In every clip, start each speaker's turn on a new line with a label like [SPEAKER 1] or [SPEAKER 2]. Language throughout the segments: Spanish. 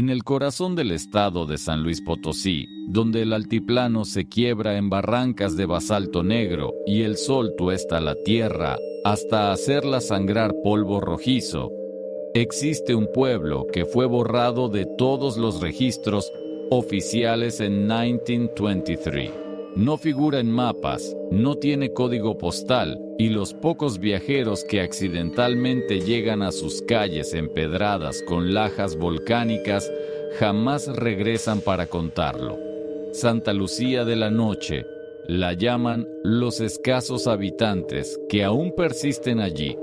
[SPEAKER 1] En el corazón del estado de San Luis Potosí, donde el altiplano se quiebra en barrancas de basalto negro y el sol tuesta la tierra hasta hacerla sangrar polvo rojizo, existe un pueblo que fue borrado de todos los registros oficiales en 1923. No figura en mapas, no tiene código postal y los pocos viajeros que accidentalmente llegan a sus calles empedradas con lajas volcánicas jamás regresan para contarlo. Santa Lucía de la Noche la llaman los escasos habitantes que aún persisten allí,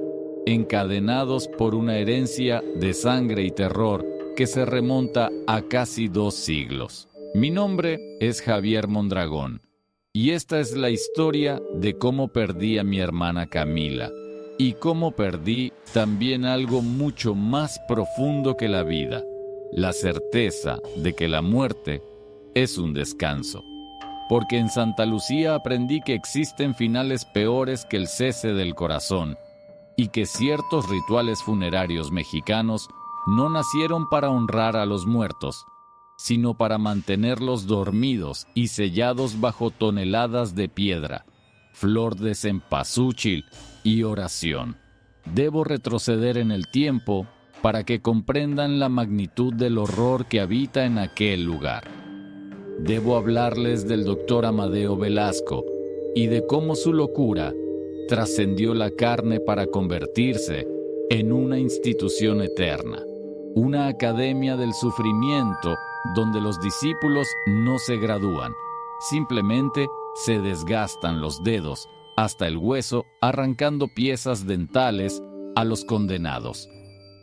[SPEAKER 1] encadenados por una herencia de sangre y terror que se remonta a casi 2 siglos. Mi nombre es Javier Mondragón. Y esta es la historia de cómo perdí a mi hermana Camila y cómo perdí también algo mucho más profundo que la vida, la certeza de que la muerte es un descanso. Porque en Santa Lucía aprendí que existen finales peores que el cese del corazón y que ciertos rituales funerarios mexicanos no nacieron para honrar a los muertos, sino para mantenerlos dormidos y sellados bajo toneladas de piedra, flor de cempasúchil y oración. Debo retroceder en el tiempo para que comprendan la magnitud del horror que habita en aquel lugar. Debo hablarles del doctor Amadeo Velasco y de cómo su locura trascendió la carne para convertirse en una institución eterna, una academia del sufrimiento donde los discípulos no se gradúan, simplemente se desgastan los dedos hasta el hueso arrancando piezas dentales a los condenados.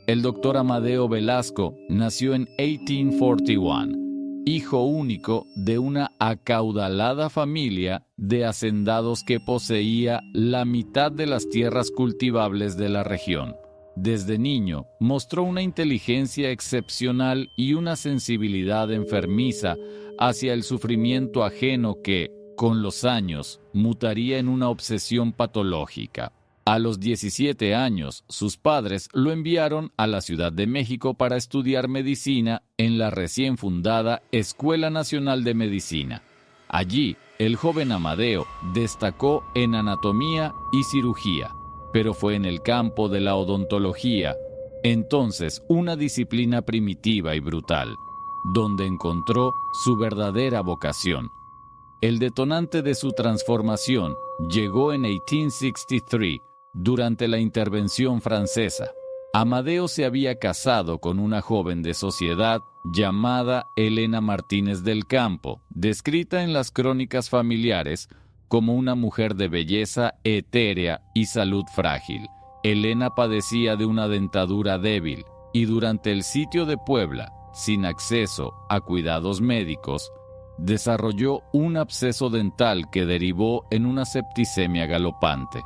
[SPEAKER 1] El doctor Amadeo Velasco nació en 1841, hijo único de una acaudalada familia de hacendados que poseía la mitad de las tierras cultivables de la región. Desde niño mostró una inteligencia excepcional y una sensibilidad enfermiza hacia el sufrimiento ajeno que, con los años, mutaría en una obsesión patológica. A los 17 años, sus padres lo enviaron a la Ciudad de México para estudiar medicina en la recién fundada Escuela Nacional de Medicina. Allí, el joven Amadeo destacó en anatomía y cirugía, pero fue en el campo de la odontología, entonces una disciplina primitiva y brutal, donde encontró su verdadera vocación. El detonante de su transformación llegó en 1863, durante la intervención francesa. Amadeo se había casado con una joven de sociedad llamada Elena Martínez del Campo, descrita en las crónicas familiares como una mujer de belleza etérea y salud frágil. Elena padecía de una dentadura débil y durante el sitio de Puebla, sin acceso a cuidados médicos, desarrolló un absceso dental que derivó en una septicemia galopante.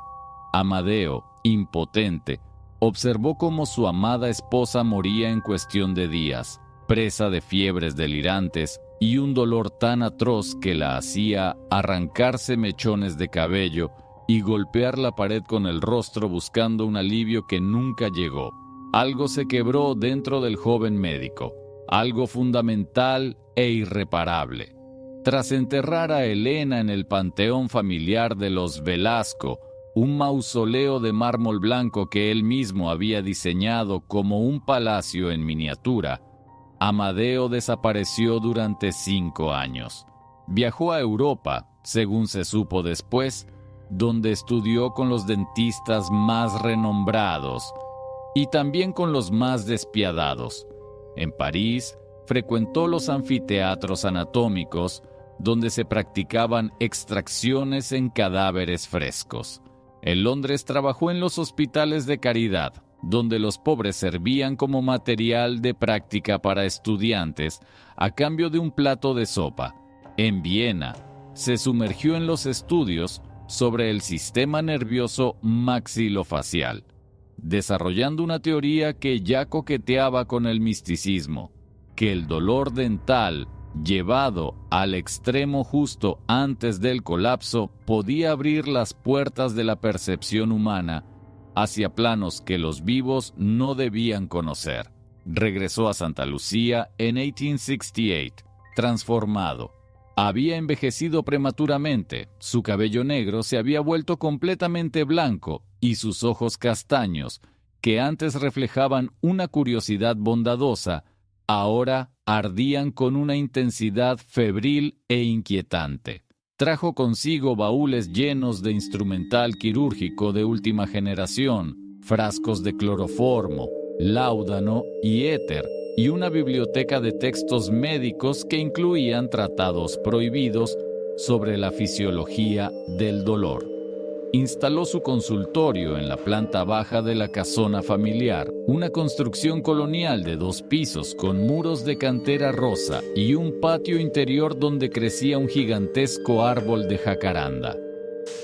[SPEAKER 1] Amadeo, impotente, observó cómo su amada esposa moría en cuestión de días, presa de fiebres delirantes y un dolor tan atroz que la hacía arrancarse mechones de cabello y golpear la pared con el rostro buscando un alivio que nunca llegó. Algo se quebró dentro del joven médico, algo fundamental e irreparable. Tras enterrar a Elena en el panteón familiar de los Velasco, un mausoleo de mármol blanco que él mismo había diseñado como un palacio en miniatura, Amadeo desapareció durante 5 años. Viajó a Europa, según se supo después, donde estudió con los dentistas más renombrados y también con los más despiadados. En París, frecuentó los anfiteatros anatómicos, donde se practicaban extracciones en cadáveres frescos. En Londres trabajó en los hospitales de caridad, donde los pobres servían como material de práctica para estudiantes a cambio de un plato de sopa. En Viena, se sumergió en los estudios sobre el sistema nervioso maxilofacial, desarrollando una teoría que ya coqueteaba con el misticismo, que el dolor dental, llevado al extremo justo antes del colapso, podía abrir las puertas de la percepción humana hacia planos que los vivos no debían conocer. regresó a Santa Lucía en 1868, transformado. Había envejecido prematuramente, su cabello negro se había vuelto completamente blanco y sus ojos castaños, que antes reflejaban una curiosidad bondadosa, ahora ardían con una intensidad febril e inquietante. Trajo consigo baúles llenos de instrumental quirúrgico de última generación, frascos de cloroformo, láudano y éter, y una biblioteca de textos médicos que incluían tratados prohibidos sobre la fisiología del dolor. Instaló su consultorio en la planta baja de la casona familiar, una construcción colonial de 2 pisos con muros de cantera rosa y un patio interior donde crecía un gigantesco árbol de jacaranda.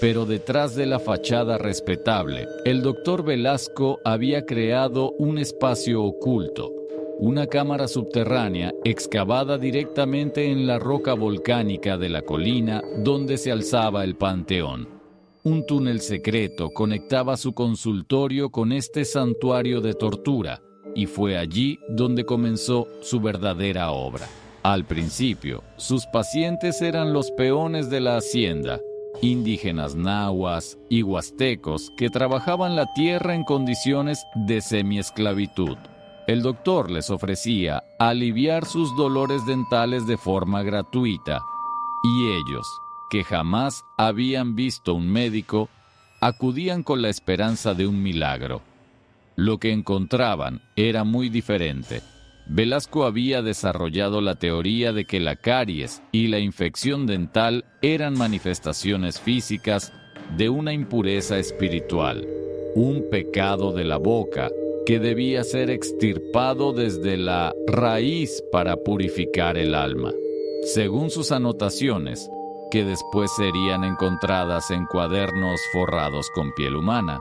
[SPEAKER 1] Pero detrás de la fachada respetable, el doctor Velasco había creado un espacio oculto, una cámara subterránea excavada directamente en la roca volcánica de la colina donde se alzaba el panteón. Un túnel secreto conectaba su consultorio con este santuario de tortura, y fue allí donde comenzó su verdadera obra. Al principio, sus pacientes eran los peones de la hacienda, indígenas nahuas y huastecos que trabajaban la tierra en condiciones de semiesclavitud. El doctor les ofrecía aliviar sus dolores dentales de forma gratuita, y ellos, que jamás habían visto un médico, acudían con la esperanza de un milagro. Lo que encontraban era muy diferente. Velasco había desarrollado la teoría de que la caries y la infección dental eran manifestaciones físicas de una impureza espiritual, un pecado de la boca que debía ser extirpado desde la raíz para purificar el alma. Según sus anotaciones, que después serían encontradas en cuadernos forrados con piel humana,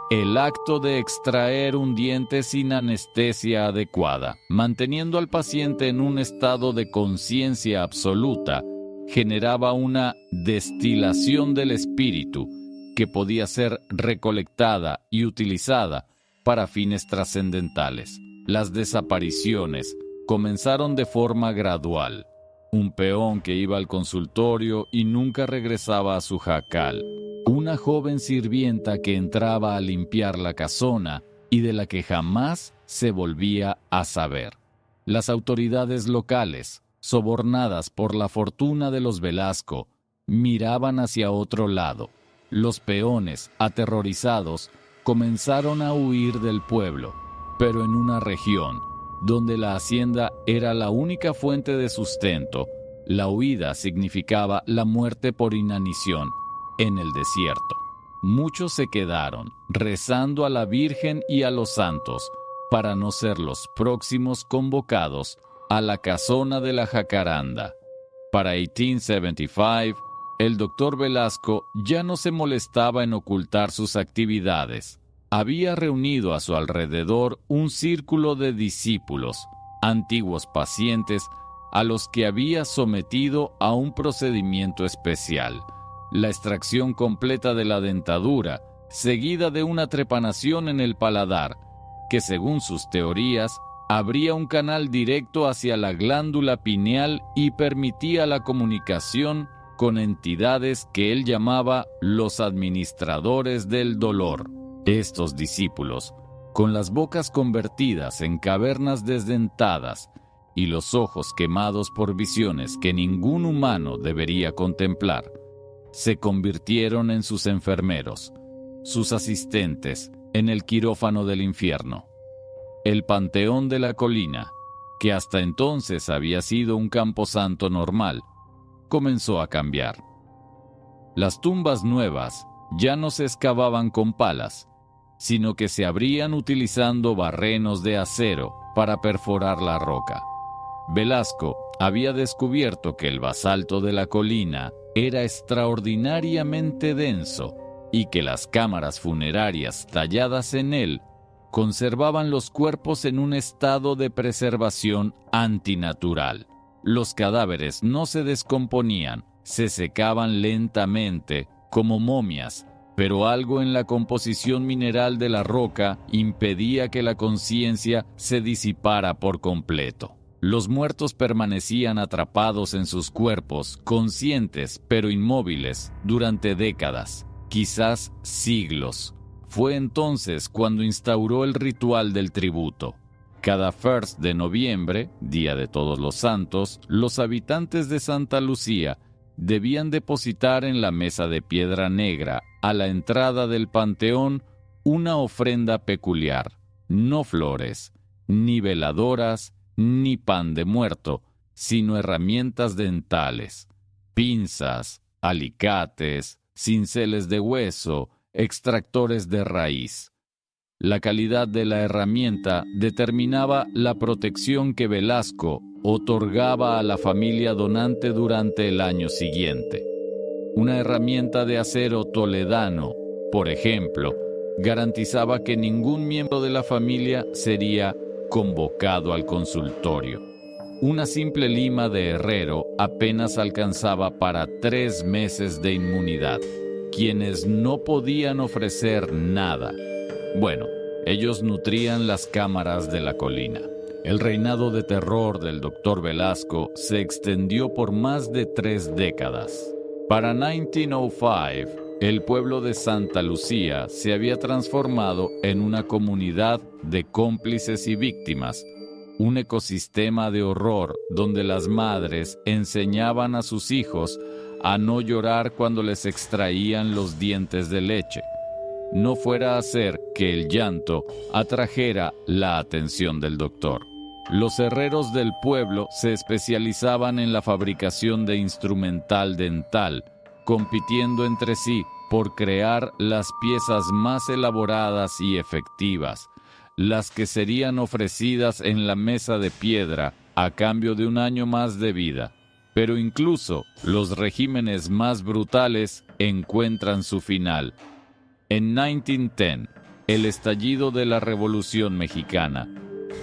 [SPEAKER 1] el acto de extraer un diente sin anestesia adecuada, manteniendo al paciente en un estado de conciencia absoluta, generaba una destilación del espíritu que podía ser recolectada y utilizada para fines trascendentales. Las desapariciones comenzaron de forma gradual. Un peón que iba al consultorio y nunca regresaba a su jacal. Una joven sirvienta que entraba a limpiar la casona y de la que jamás se volvía a saber. Las autoridades locales, sobornadas por la fortuna de los Velasco, miraban hacia otro lado. Los peones, aterrorizados, comenzaron a huir del pueblo, pero en una región donde la hacienda era la única fuente de sustento, la huida significaba la muerte por inanición en el desierto. Muchos se quedaron rezando a la Virgen y a los santos para no ser los próximos convocados a la casona de la jacaranda. Para 1875, el doctor Velasco ya no se molestaba en ocultar sus actividades. Había reunido a su alrededor un círculo de discípulos, antiguos pacientes, a los que había sometido a un procedimiento especial, la extracción completa de la dentadura, seguida de una trepanación en el paladar, que según sus teorías, abría un canal directo hacia la glándula pineal y permitía la comunicación con entidades que él llamaba los administradores del dolor. Estos discípulos, con las bocas convertidas en cavernas desdentadas y los ojos quemados por visiones que ningún humano debería contemplar, se convirtieron en sus enfermeros, sus asistentes en el quirófano del infierno. El panteón de la colina, que hasta entonces había sido un camposanto normal, comenzó a cambiar. Las tumbas nuevas ya no se excavaban con palas, sino que se abrían utilizando barrenos de acero para perforar la roca. Velasco había descubierto que el basalto de la colina era extraordinariamente denso y que las cámaras funerarias talladas en él conservaban los cuerpos en un estado de preservación antinatural. Los cadáveres no se descomponían, se secaban lentamente como momias pero algo en la composición mineral de la roca impedía que la conciencia se disipara por completo. Los muertos permanecían atrapados en sus cuerpos, conscientes pero inmóviles, durante décadas, quizás siglos. Fue entonces cuando instauró el ritual del tributo. Cada 1 de noviembre, Día de Todos los Santos, los habitantes de Santa Lucía debían depositar en la mesa de piedra negra, a la entrada del panteón, una ofrenda peculiar: no flores, ni veladoras, ni pan de muerto, sino herramientas dentales, pinzas, alicates, cinceles de hueso, extractores de raíz. La calidad de la herramienta determinaba la protección que Velasco otorgaba a la familia donante durante el año siguiente. Una herramienta de acero toledano, por ejemplo, garantizaba que ningún miembro de la familia sería convocado al consultorio. Una simple lima de herrero apenas alcanzaba para 3 meses de inmunidad. Quienes no podían ofrecer nada, bueno, ellos nutrían las cámaras de la colina. El reinado de terror del Dr. Velasco se extendió por más de 3 décadas. Para 1905, el pueblo de Santa Lucía se había transformado en una comunidad de cómplices y víctimas, un ecosistema de horror donde las madres enseñaban a sus hijos a no llorar cuando les extraían los dientes de leche. No fuera a ser que el llanto atrajera la atención del doctor. Los herreros del pueblo se especializaban en la fabricación de instrumental dental, compitiendo entre sí por crear las piezas más elaboradas y efectivas, las que serían ofrecidas en la mesa de piedra a cambio de un año más de vida. Pero incluso los regímenes más brutales encuentran su final. En 1910, el estallido de la Revolución Mexicana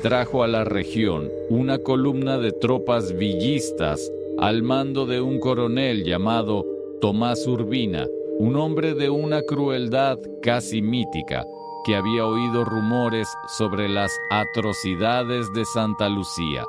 [SPEAKER 1] trajo a la región una columna de tropas villistas al mando de un coronel llamado Tomás Urbina, un hombre de una crueldad casi mítica, que había oído rumores sobre las atrocidades de Santa Lucía.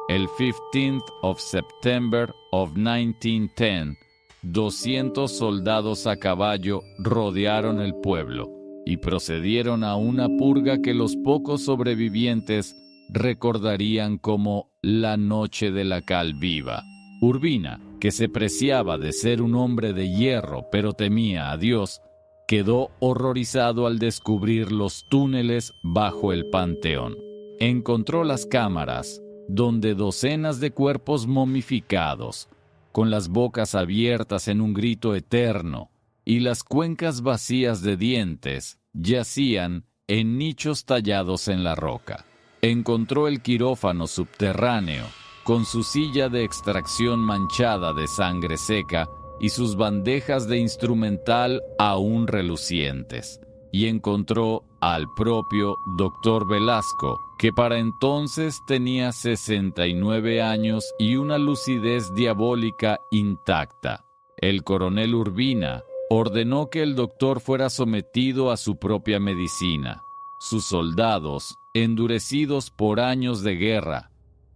[SPEAKER 1] El 15th of September of 1910, 200 soldados a caballo rodearon el pueblo y procedieron a una purga que los pocos sobrevivientes recordarían como la Noche de la Cal Viva. Urbina, que se preciaba de ser un hombre de hierro pero temía a Dios, quedó horrorizado al descubrir los túneles bajo el panteón. Encontró las cámaras, donde docenas de cuerpos momificados, con las bocas abiertas en un grito eterno, y las cuencas vacías de dientes, yacían en nichos tallados en la roca. Encontró el quirófano subterráneo, con su silla de extracción manchada de sangre seca y sus bandejas de instrumental aún relucientes. Y encontró al propio Dr. Velasco, que para entonces tenía 69 años y una lucidez diabólica intacta. El coronel Urbina ordenó que el doctor fuera sometido a su propia medicina. Sus soldados, endurecidos por años de guerra,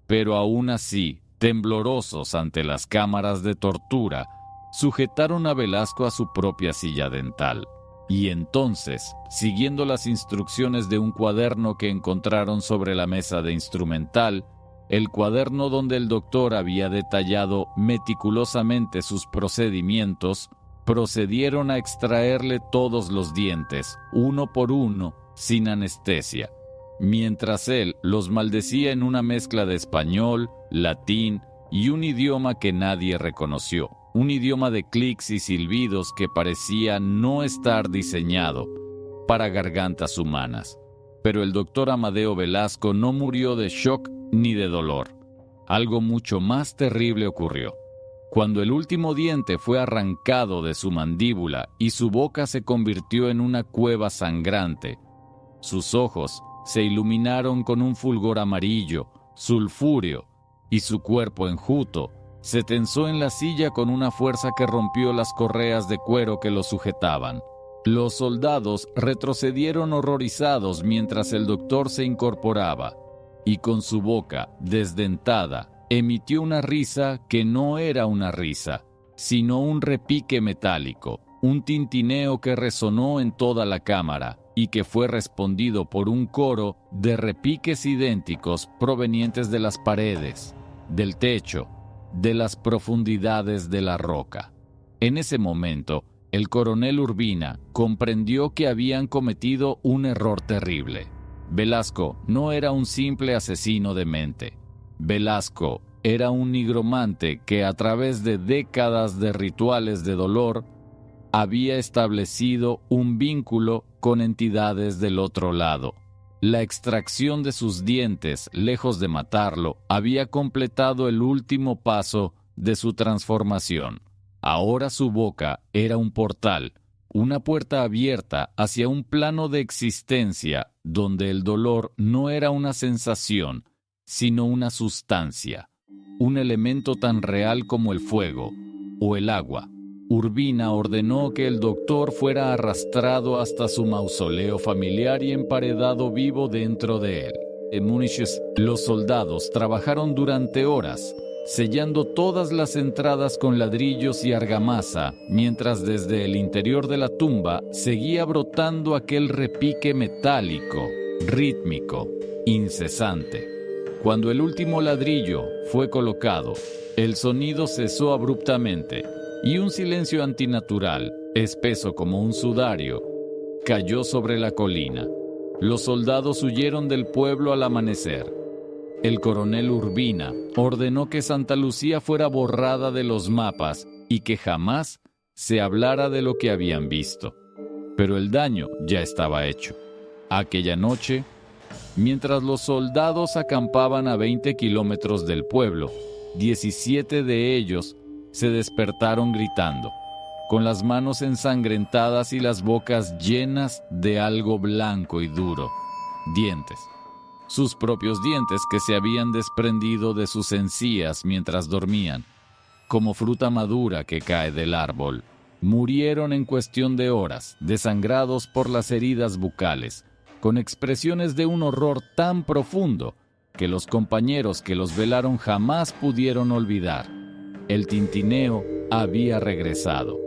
[SPEAKER 1] pero aún así temblorosos ante las cámaras de tortura, sujetaron a Velasco a su propia silla dental. Y entonces, siguiendo las instrucciones de un cuaderno que encontraron sobre la mesa de instrumental, el cuaderno donde el doctor había detallado meticulosamente sus procedimientos, procedieron a extraerle todos los dientes, uno por uno, sin anestesia, mientras él los maldecía en una mezcla de español, latín y un idioma que nadie reconoció. Un idioma de clics y silbidos que parecía no estar diseñado para gargantas humanas. Pero el doctor Amadeo Velasco no murió de shock ni de dolor. Algo mucho más terrible ocurrió. Cuando el último diente fue arrancado de su mandíbula y su boca se convirtió en una cueva sangrante, sus ojos se iluminaron con un fulgor amarillo, sulfúreo, y su cuerpo enjuto se tensó en la silla con una fuerza que rompió las correas de cuero que lo sujetaban. Los soldados retrocedieron horrorizados mientras el doctor se incorporaba, y con su boca desdentada emitió una risa que no era una risa, sino un repique metálico, un tintineo que resonó en toda la cámara y que fue respondido por un coro de repiques idénticos provenientes de las paredes, del techo, de las profundidades de la roca. En ese momento, el coronel Urbina comprendió que habían cometido un error terrible. Velasco no era un simple asesino de mente. Velasco era un nigromante que a través de décadas de rituales de dolor había establecido un vínculo con entidades del otro lado. La extracción de sus dientes, lejos de matarlo, había completado el último paso de su transformación. Ahora su boca era un portal, una puerta abierta hacia un plano de existencia donde el dolor no era una sensación, sino una sustancia, un elemento tan real como el fuego o el agua. Urbina ordenó que el doctor fuera arrastrado hasta su mausoleo familiar y emparedado vivo dentro de él. En Múnich, los soldados trabajaron durante horas, sellando todas las entradas con ladrillos y argamasa, mientras desde el interior de la tumba seguía brotando aquel repique metálico, rítmico, incesante. Cuando el último ladrillo fue colocado, el sonido cesó abruptamente y un silencio antinatural, espeso como un sudario, cayó sobre la colina. Los soldados huyeron del pueblo al amanecer. El coronel Urbina ordenó que Santa Lucía fuera borrada de los mapas y que jamás se hablara de lo que habían visto. Pero el daño ya estaba hecho. Aquella noche, mientras los soldados acampaban a 20 kilómetros del pueblo, 17 de ellos se despertaron gritando, con las manos ensangrentadas y las bocas llenas de algo blanco y duro, dientes. Sus propios dientes que se habían desprendido de sus encías mientras dormían, como fruta madura que cae del árbol. Murieron en cuestión de horas, desangrados por las heridas bucales, con expresiones de un horror tan profundo que los compañeros que los velaron jamás pudieron olvidar. El tintineo había regresado.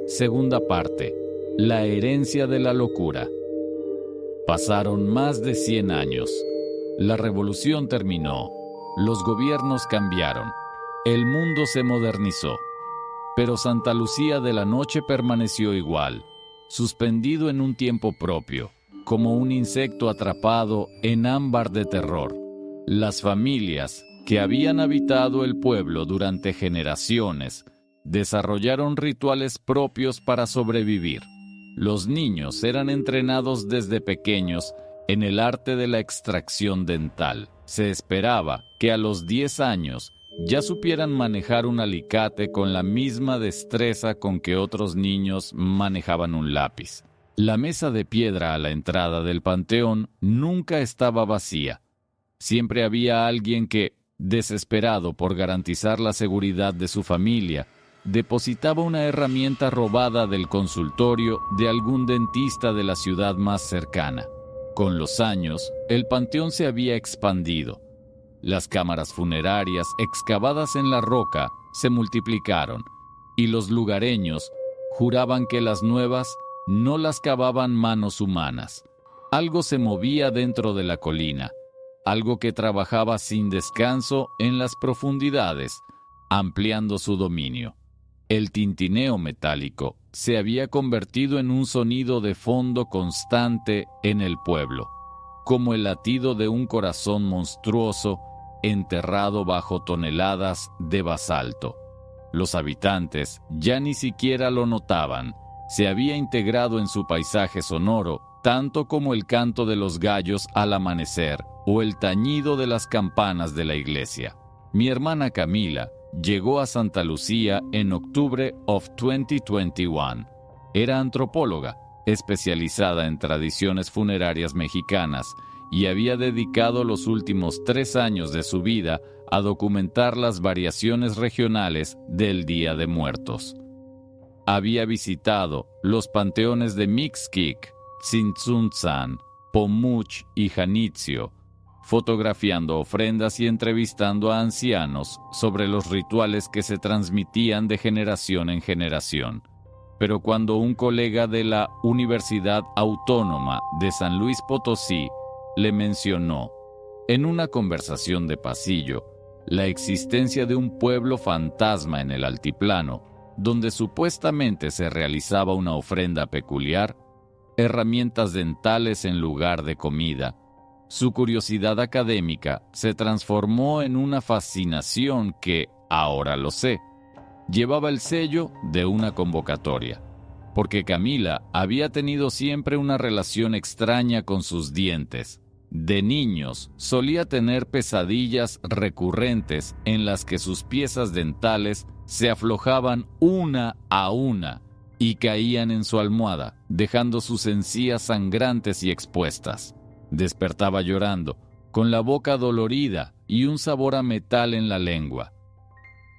[SPEAKER 1] Segunda parte. La herencia de la locura. Pasaron más de 100 años. La revolución terminó. Los gobiernos cambiaron. El mundo se modernizó. Pero Santa Lucía de la Noche permaneció igual, suspendido en un tiempo propio, como un insecto atrapado en ámbar de terror. Las familias que habían habitado el pueblo durante generaciones desarrollaron rituales propios para sobrevivir. Los niños eran entrenados desde pequeños en el arte de la extracción dental. Se esperaba que a los 10 años ya supieran manejar un alicate con la misma destreza con que otros niños manejaban un lápiz. La mesa de piedra a la entrada del panteón nunca estaba vacía. Siempre había alguien que, desesperado por garantizar la seguridad de su familia, depositaba una herramienta robada del consultorio de algún dentista de la ciudad más cercana. Con los años, el panteón se había expandido. Las cámaras funerarias excavadas en la roca se multiplicaron, y los lugareños juraban que las nuevas no las cavaban manos humanas. Algo se movía dentro de la colina, algo que trabajaba sin descanso en las profundidades, ampliando su dominio. El tintineo metálico se había convertido en un sonido de fondo constante en el pueblo, como el latido de un corazón monstruoso enterrado bajo toneladas de basalto. Los habitantes ya ni siquiera lo notaban. Se había integrado en su paisaje sonoro, tanto como el canto de los gallos al amanecer o el tañido de las campanas de la iglesia. Mi hermana Camila llegó a Santa Lucía en octubre of 2021. Era antropóloga, especializada en tradiciones funerarias mexicanas, y había dedicado los últimos 3 años de su vida a documentar las variaciones regionales del Día de Muertos. había visitado los panteones de Mixquic, Tzintzuntzan, Pomuch y Janitzio, fotografiando ofrendas y entrevistando a ancianos sobre los rituales que se transmitían de generación en generación. Pero cuando un colega de la Universidad Autónoma de San Luis Potosí le mencionó, en una conversación de pasillo, la existencia de un pueblo fantasma en el altiplano, donde supuestamente se realizaba una ofrenda peculiar, herramientas dentales en lugar de comida, su curiosidad académica se transformó en una fascinación que, ahora lo sé, llevaba el sello de una convocatoria, porque Camila había tenido siempre una relación extraña con sus dientes. De niños solía tener pesadillas recurrentes en las que sus piezas dentales se aflojaban una a una y caían en su almohada, dejando sus encías sangrantes y expuestas. Despertaba llorando, con la boca dolorida y un sabor a metal en la lengua.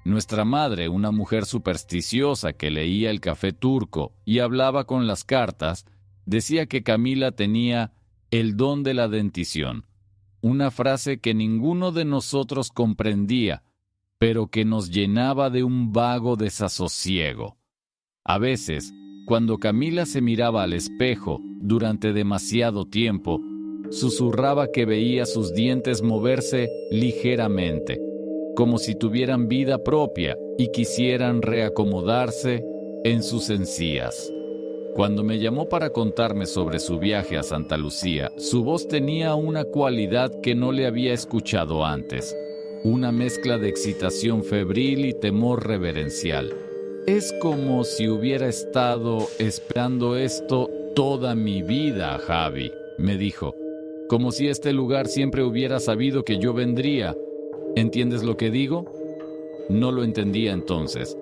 [SPEAKER 1] Nuestra madre, una mujer supersticiosa que leía el café turco y hablaba con las cartas, decía que Camila tenía el don de la dentición, una frase que ninguno de nosotros comprendía, pero que nos llenaba de un vago desasosiego. A veces, cuando Camila se miraba al espejo durante demasiado tiempo, susurraba que veía sus dientes moverse ligeramente, como si tuvieran vida propia y quisieran reacomodarse en sus encías. Cuando me llamó para contarme sobre su viaje a Santa Lucía, su voz tenía una cualidad que no le había escuchado antes, una mezcla de excitación febril y temor reverencial. Es como si hubiera estado esperando esto toda mi vida, Javi, me dijo. Como si este lugar siempre hubiera sabido que yo vendría. ¿Entiendes lo que digo? No lo entendía entonces.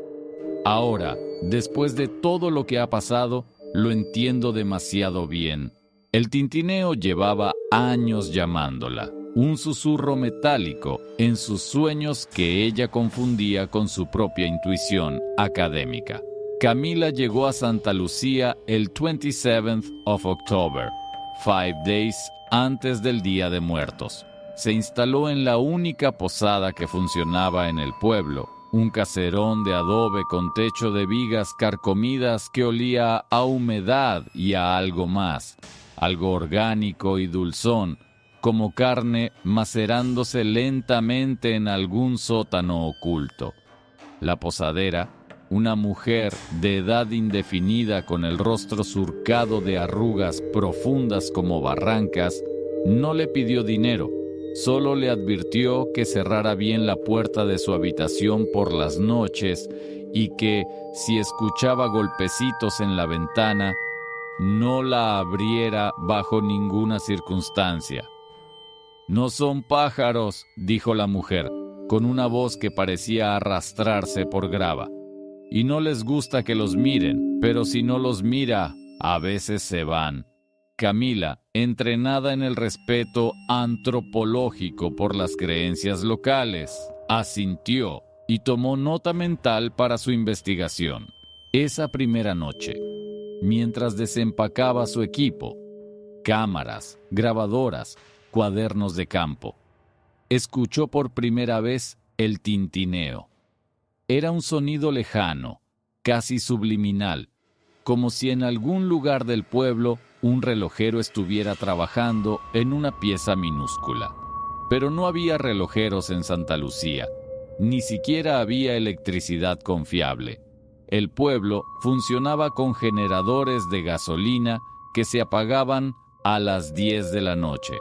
[SPEAKER 1] Ahora, después de todo lo que ha pasado, lo entiendo demasiado bien. El tintineo llevaba años llamándola, un susurro metálico en sus sueños que ella confundía con su propia intuición académica. Camila llegó a Santa Lucía el 27th of October, 5 days antes del Día de Muertos. Se instaló en la única posada que funcionaba en el pueblo, un caserón de adobe con techo de vigas carcomidas que olía a humedad y a algo más, algo orgánico y dulzón, como carne macerándose lentamente en algún sótano oculto. La posadera, una mujer de edad indefinida con el rostro surcado de arrugas profundas como barrancas, no le pidió dinero, solo le advirtió que cerrara bien la puerta de su habitación por las noches y que, si escuchaba golpecitos en la ventana, no la abriera bajo ninguna circunstancia. «No son pájaros», dijo la mujer, con una voz que parecía arrastrarse por grava. «Y no les gusta que los miren, pero si no los mira, a veces se van». Camila, entrenada en el respeto antropológico por las creencias locales, asintió y tomó nota mental para su investigación. Esa primera noche, mientras desempacaba su equipo, cámaras, grabadoras, cuadernos de campo, escuchó por primera vez el tintineo. Era un sonido lejano, casi subliminal, como si en algún lugar del pueblo un relojero estuviera trabajando en una pieza minúscula. Pero no había relojeros en Santa Lucía, ni siquiera había electricidad confiable. El pueblo funcionaba con generadores de gasolina que se apagaban a las 10 de la noche,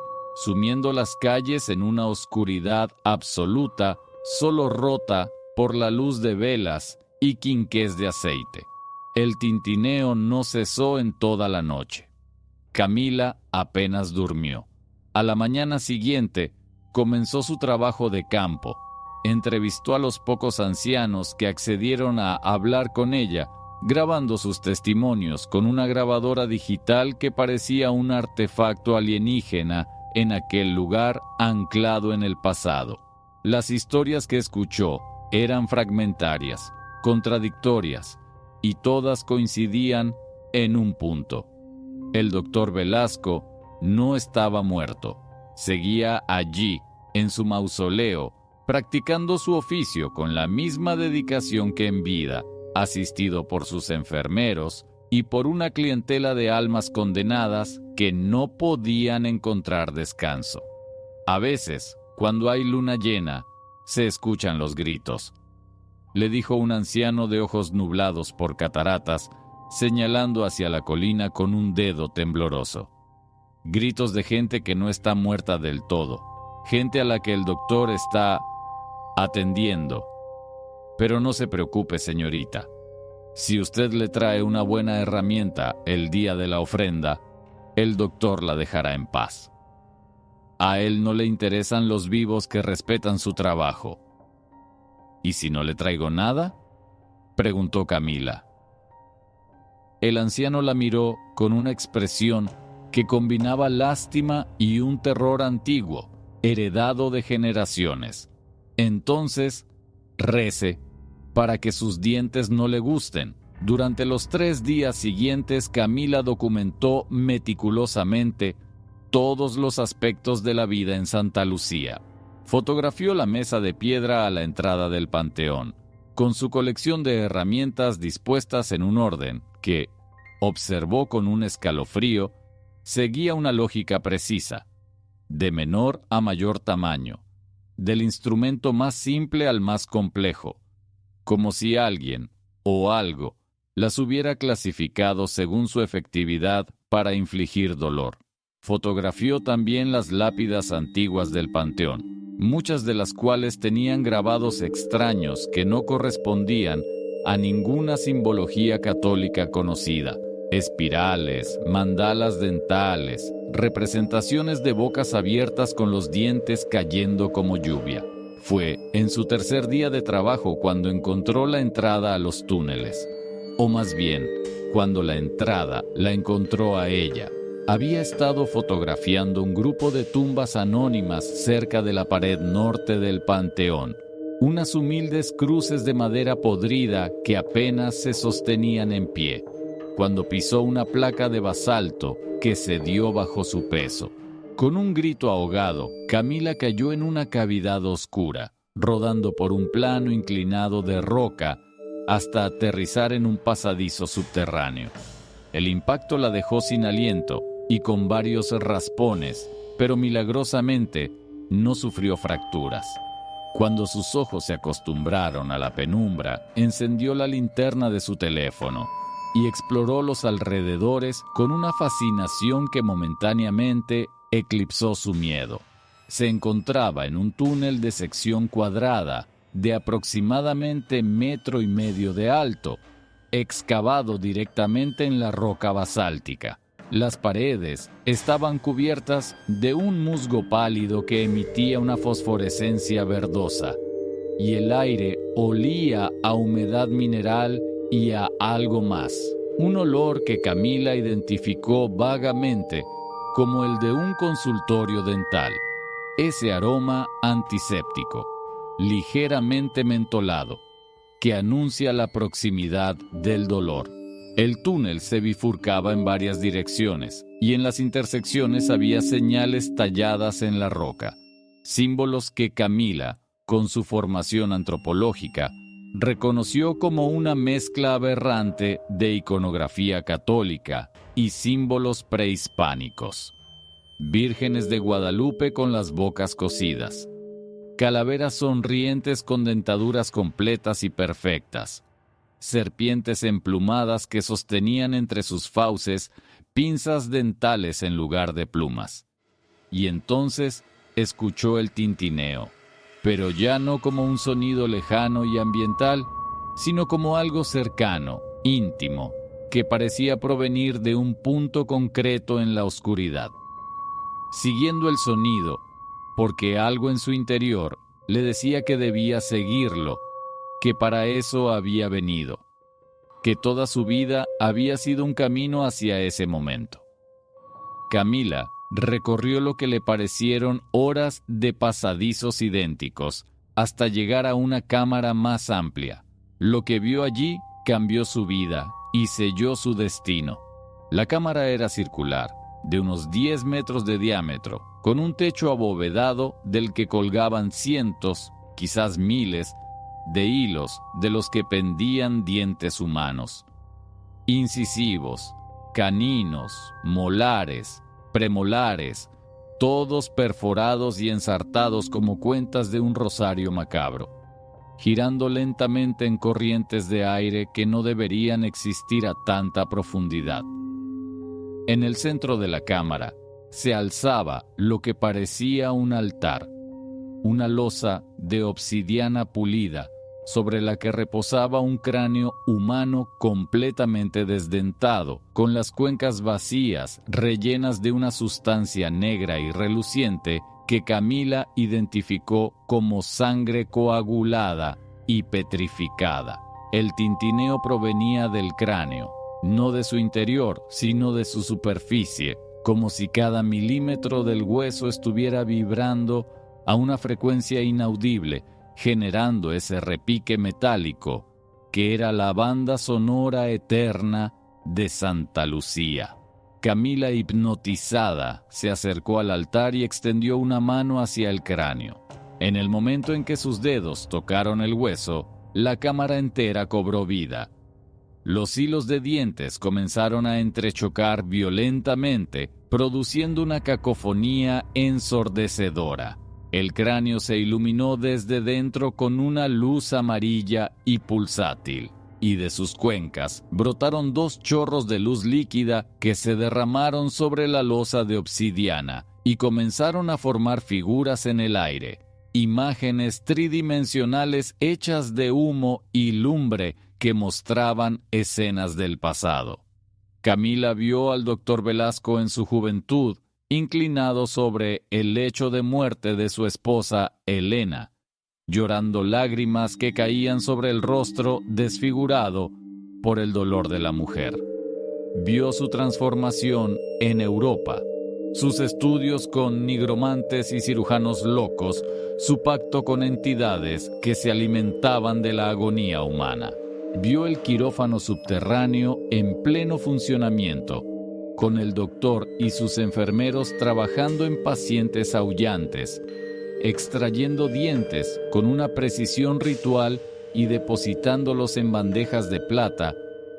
[SPEAKER 1] sumiendo las calles en una oscuridad absoluta, solo rota por la luz de velas y quinqués de aceite. El tintineo no cesó en toda la noche. Camila apenas durmió. A la mañana siguiente, comenzó su trabajo de campo. Entrevistó a los pocos ancianos que accedieron a hablar con ella, grabando sus testimonios con una grabadora digital que parecía un artefacto alienígena en aquel lugar anclado en el pasado. Las historias que escuchó eran fragmentarias, contradictorias, y todas coincidían en un punto. El doctor Velasco no estaba muerto. Seguía allí, en su mausoleo, practicando su oficio con la misma dedicación que en vida, asistido por sus enfermeros y por una clientela de almas condenadas que no podían encontrar descanso. A veces, cuando hay luna llena, se escuchan los gritos, le dijo un anciano de ojos nublados por cataratas, señalando hacia la colina con un dedo tembloroso. Gritos de gente que no está muerta del todo, gente a la que el doctor está atendiendo. Pero no se preocupe, señorita. Si usted le trae una buena herramienta el día de la ofrenda, el doctor la dejará en paz. A él no le interesan los vivos que respetan su trabajo. ¿Y si no le traigo nada?, preguntó Camila. El anciano la miró con una expresión que combinaba lástima y un terror antiguo, heredado de generaciones. Entonces, rece para que sus dientes no le gusten. Durante los 3 días siguientes, Camila documentó meticulosamente todos los aspectos de la vida en Santa Lucía. Fotografió la mesa de piedra a la entrada del panteón, con su colección de herramientas dispuestas en un orden que, observó con un escalofrío, seguía una lógica precisa, de menor a mayor tamaño, del instrumento más simple al más complejo, como si alguien o algo las hubiera clasificado según su efectividad para infligir dolor. Fotografió también las lápidas antiguas del panteón, muchas de las cuales tenían grabados extraños que no correspondían a ninguna simbología católica conocida. Espirales, mandalas dentales, representaciones de bocas abiertas con los dientes cayendo como lluvia. Fue en su 3er día de trabajo cuando encontró la entrada a los túneles. O más bien, cuando la entrada la encontró a ella. Había estado fotografiando un grupo de tumbas anónimas cerca de la pared norte del panteón. Unas humildes cruces de madera podrida que apenas se sostenían en pie, cuando pisó una placa de basalto que cedió bajo su peso. Con un grito ahogado, Camila cayó en una cavidad oscura, rodando por un plano inclinado de roca hasta aterrizar en un pasadizo subterráneo. El impacto la dejó sin aliento y con varios raspones, pero milagrosamente no sufrió fracturas. Cuando sus ojos se acostumbraron a la penumbra, encendió la linterna de su teléfono y exploró los alrededores con una fascinación que momentáneamente eclipsó su miedo. Se encontraba en un túnel de sección cuadrada de aproximadamente 1,5 metros de alto, excavado directamente en la roca basáltica. Las paredes estaban cubiertas de un musgo pálido que emitía una fosforescencia verdosa, y el aire olía a humedad mineral y a algo más, un olor que Camila identificó vagamente como el de un consultorio dental. Ese aroma antiséptico, ligeramente mentolado, que anuncia la proximidad del dolor. El túnel se bifurcaba en varias direcciones y en las intersecciones había señales talladas en la roca, símbolos que Camila, con su formación antropológica, reconoció como una mezcla aberrante de iconografía católica y símbolos prehispánicos. Vírgenes de Guadalupe con las bocas cosidas, calaveras sonrientes con dentaduras completas y perfectas, serpientes emplumadas que sostenían entre sus fauces pinzas dentales en lugar de plumas. Y entonces escuchó el tintineo, pero ya no como un sonido lejano y ambiental, sino como algo cercano, íntimo, que parecía provenir de un punto concreto en la oscuridad. Siguiendo el sonido, porque algo en su interior le decía que debía seguirlo, que para eso había venido, que toda su vida había sido un camino hacia ese momento. Camila recorrió lo que le parecieron horas de pasadizos idénticos hasta llegar a una cámara más amplia. Lo que vio allí cambió su vida y selló su destino. La cámara era circular, de unos 10 metros de diámetro, con un techo abovedado del que colgaban cientos, quizás miles, de hilos de los que pendían dientes humanos. Incisivos, caninos, molares, premolares, todos perforados y ensartados como cuentas de un rosario macabro, girando lentamente en corrientes de aire que no deberían existir a tanta profundidad. En el centro de la cámara se alzaba lo que parecía un altar, una losa de obsidiana pulida sobre la que reposaba un cráneo humano completamente desdentado, con las cuencas vacías rellenas de una sustancia negra y reluciente que Camila identificó como sangre coagulada y petrificada. El tintineo provenía del cráneo, no de su interior, sino de su superficie, como si cada milímetro del hueso estuviera vibrando a una frecuencia inaudible, generando ese repique metálico que era la banda sonora eterna de Santa Lucía. Camila, hipnotizada, se acercó al altar y extendió una mano hacia el cráneo. En el momento en que sus dedos tocaron el hueso, la cámara entera cobró vida. Los hilos de dientes comenzaron a entrechocar violentamente, produciendo una cacofonía ensordecedora. El cráneo se iluminó desde dentro con una luz amarilla y pulsátil, y de sus cuencas brotaron 2 chorros de luz líquida que se derramaron sobre la losa de obsidiana y comenzaron a formar figuras en el aire, imágenes tridimensionales hechas de humo y lumbre que mostraban escenas del pasado. Camila vio al doctor Velasco en su juventud, inclinado sobre el lecho de muerte de su esposa Elena, llorando lágrimas que caían sobre el rostro desfigurado por el dolor de la mujer. Vio su transformación en Europa, sus estudios con nigromantes y cirujanos locos, su pacto con entidades que se alimentaban de la agonía humana. Vio el quirófano subterráneo en pleno funcionamiento, con el doctor y sus enfermeros trabajando en pacientes aullantes, extrayendo dientes con una precisión ritual y depositándolos en bandejas de plata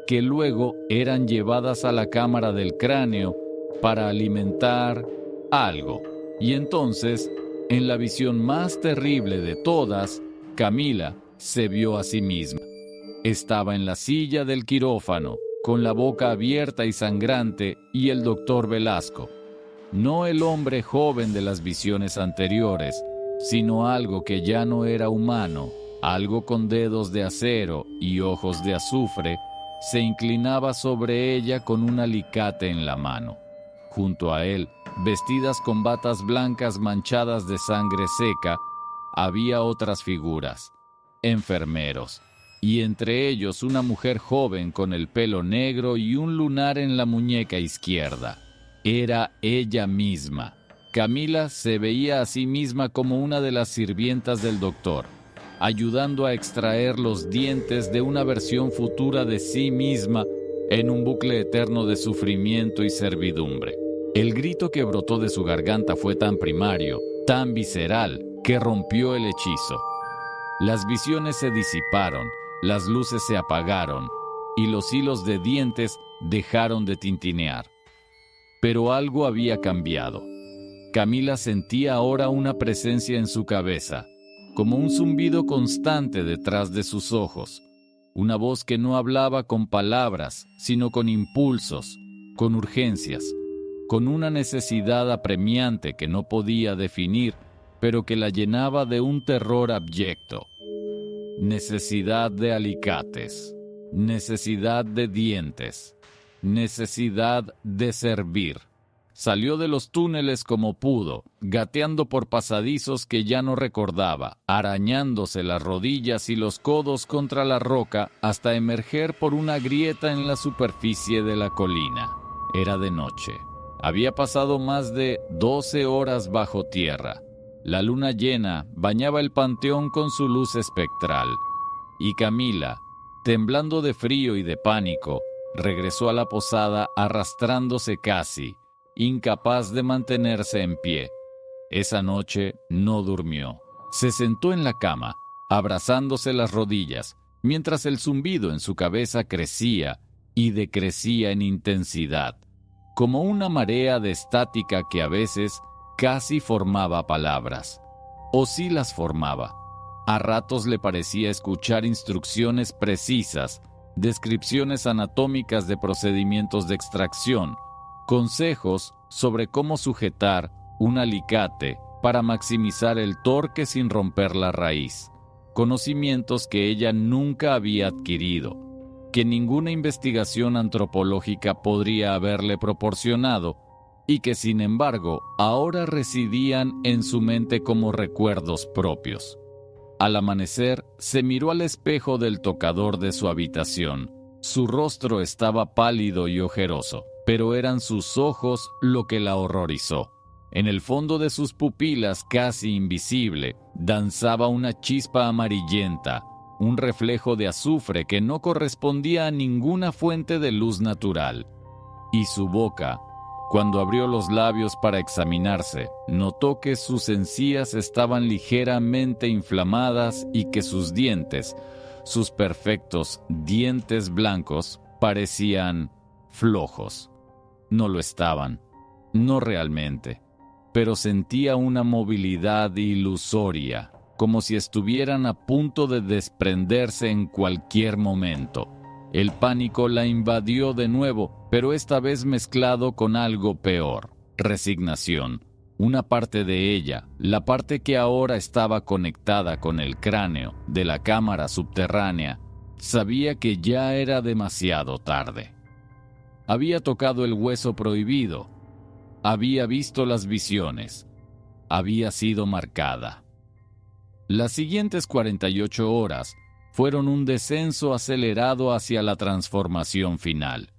[SPEAKER 1] que luego eran llevadas a la cámara del cráneo para alimentar algo. Y entonces, en la visión más terrible de todas, Camila se vio a sí misma. Estaba en la silla del quirófano, con la boca abierta y sangrante, y el doctor Velasco, no el hombre joven de las visiones anteriores, sino algo que ya no era humano, algo con dedos de acero y ojos de azufre, se inclinaba sobre ella con un alicate en la mano. Junto a él, vestidas con batas blancas manchadas de sangre seca, había otras figuras, enfermeros, y entre ellos una mujer joven con el pelo negro y un lunar en la muñeca izquierda. Era ella misma. Camila se veía a sí misma como una de las sirvientas del doctor, ayudando a extraer los dientes de una versión futura de sí misma en un bucle eterno de sufrimiento y servidumbre. El grito que brotó de su garganta fue tan primario, tan visceral, que rompió el hechizo. Las visiones se disiparon, las luces se apagaron y los hilos de dientes dejaron de tintinear. Pero algo había cambiado. Camila sentía ahora una presencia en su cabeza, como un zumbido constante detrás de sus ojos, una voz que no hablaba con palabras, sino con impulsos, con urgencias, con una necesidad apremiante que no podía definir, pero que la llenaba de un terror abyecto. Necesidad de alicates, necesidad de dientes, necesidad de servir. Salió de los túneles como pudo, gateando por pasadizos que ya no recordaba, arañándose las rodillas y los codos contra la roca hasta emerger por una grieta en la superficie de la colina. Era de noche. Había pasado más de 12 horas bajo tierra. La luna llena bañaba el panteón con su luz espectral, y Camila, Temblando de frío y de pánico, regresó a la posada arrastrándose casi, incapaz de mantenerse en pie. Esa noche no durmió. Se sentó en la cama, abrazándose las rodillas, mientras el zumbido en su cabeza crecía y decrecía en intensidad, como una marea de estática que a veces casi formaba palabras. O sí las formaba. A ratos le parecía escuchar instrucciones precisas, descripciones anatómicas de procedimientos de extracción, consejos sobre cómo sujetar un alicate para maximizar el torque sin romper la raíz, conocimientos que ella nunca había adquirido, que ninguna investigación antropológica podría haberle proporcionado y que sin embargo ahora residían en su mente como recuerdos propios. Al amanecer, se miró al espejo del tocador de su habitación. Su rostro estaba pálido y ojeroso, pero eran sus ojos lo que la horrorizó. En el fondo de sus pupilas, casi invisible, danzaba una chispa amarillenta, un reflejo de azufre que no correspondía a ninguna fuente de luz natural. Y su boca, cuando abrió los labios para examinarse, notó que sus encías estaban ligeramente inflamadas y que sus dientes, sus perfectos dientes blancos, parecían flojos. No lo estaban, no realmente, pero sentía una movilidad ilusoria, como si estuvieran a punto de desprenderse en cualquier momento. El pánico la invadió de nuevo, pero esta vez mezclado con algo peor: resignación. Una parte de ella, la parte que ahora estaba conectada con el cráneo de la cámara subterránea, sabía que ya era demasiado tarde. Había tocado el hueso prohibido, había visto las visiones, había sido marcada. Las siguientes 48 horas fueron un descenso acelerado hacia la transformación final.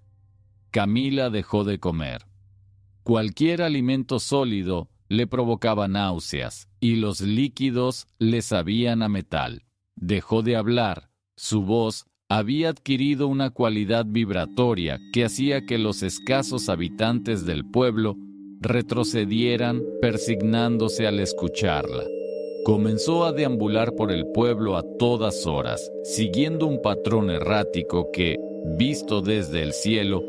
[SPEAKER 1] Camila dejó de comer. Cualquier alimento sólido le provocaba náuseas y los líquidos le sabían a metal. Dejó de hablar. Su voz había adquirido una cualidad vibratoria que hacía que los escasos habitantes del pueblo retrocedieran persignándose al escucharla. Comenzó a deambular por el pueblo a todas horas, siguiendo un patrón errático que, visto desde el cielo,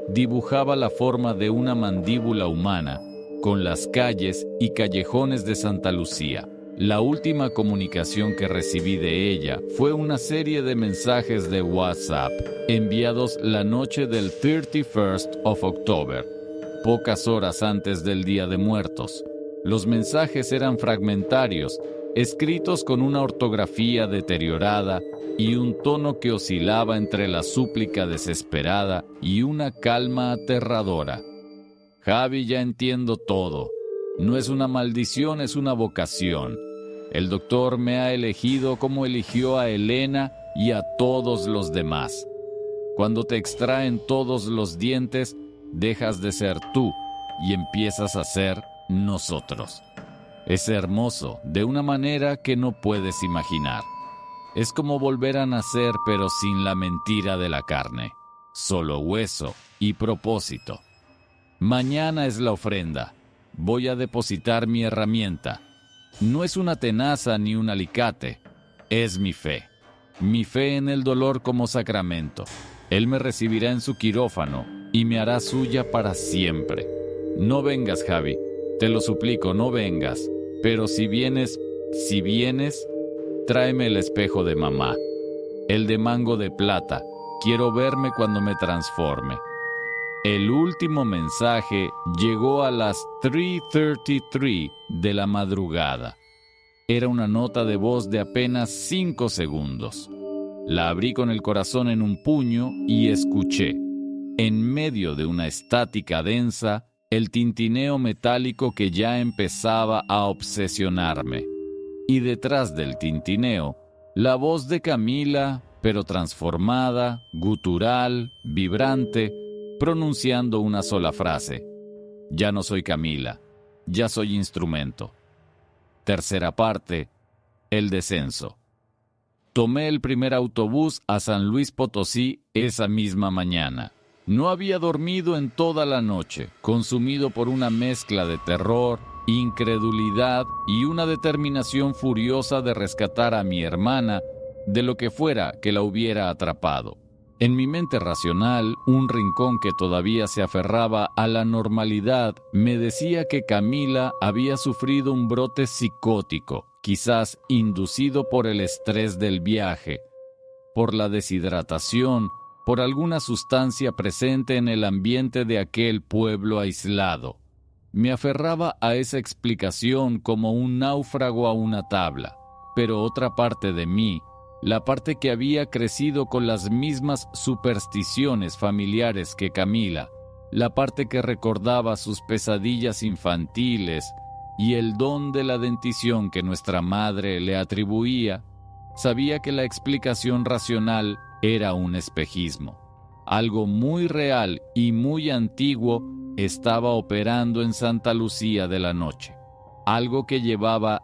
[SPEAKER 1] dibujaba la forma de una mandíbula humana, con las calles y callejones de Santa Lucía. La última comunicación que recibí de ella fue una serie de mensajes de WhatsApp, enviados la noche del 31st of October, pocas horas antes del Día de Muertos. Los mensajes eran fragmentarios, escritos con una ortografía deteriorada y un tono que oscilaba entre la súplica desesperada y una calma aterradora. Javi, ya entiendo todo. No es una maldición, es una vocación. El doctor me ha elegido como eligió a Elena y a todos los demás. Cuando te extraen todos los dientes, dejas de ser tú y empiezas a ser nosotros. Es hermoso de una manera que no puedes imaginar. Es como volver a nacer, pero sin la mentira de la carne. Solo hueso y propósito. Mañana es la ofrenda. Voy a depositar mi herramienta. No es una tenaza ni un alicate. Es mi fe. Mi fe en el dolor como sacramento. Él me recibirá en su quirófano y me hará suya para siempre. No vengas, Javi. Te lo suplico, no vengas. Pero si vienes, tráeme el espejo de mamá. El de mango de plata. Quiero verme cuando me transforme. El último mensaje llegó a las 3:33 de la madrugada. Era una nota de voz de apenas 5 segundos. La abrí con el corazón en un puño y escuché, en medio de una estática densa, el tintineo metálico que ya empezaba a obsesionarme. Y detrás del tintineo, la voz de Camila, pero transformada, gutural, vibrante, pronunciando una sola frase. Ya no soy Camila, ya soy instrumento. Tercera parte, el descenso. Tomé el primer autobús a San Luis Potosí esa misma mañana. No había dormido en toda la noche, consumido por una mezcla de terror, incredulidad y una determinación furiosa de rescatar a mi hermana de lo que fuera que la hubiera atrapado. En mi mente racional, un rincón que todavía se aferraba a la normalidad me decía que Camila había sufrido un brote psicótico, quizás inducido por el estrés del viaje, por la deshidratación, por alguna sustancia presente en el ambiente de aquel pueblo aislado. Me aferraba a esa explicación como un náufrago a una tabla, pero otra parte de mí, la parte que había crecido con las mismas supersticiones familiares que Camila, la parte que recordaba sus pesadillas infantiles y el don de la dentición que nuestra madre le atribuía, sabía que la explicación racional era un espejismo. Algo muy real y muy antiguo estaba operando en Santa Lucía de la Noche, algo que llevaba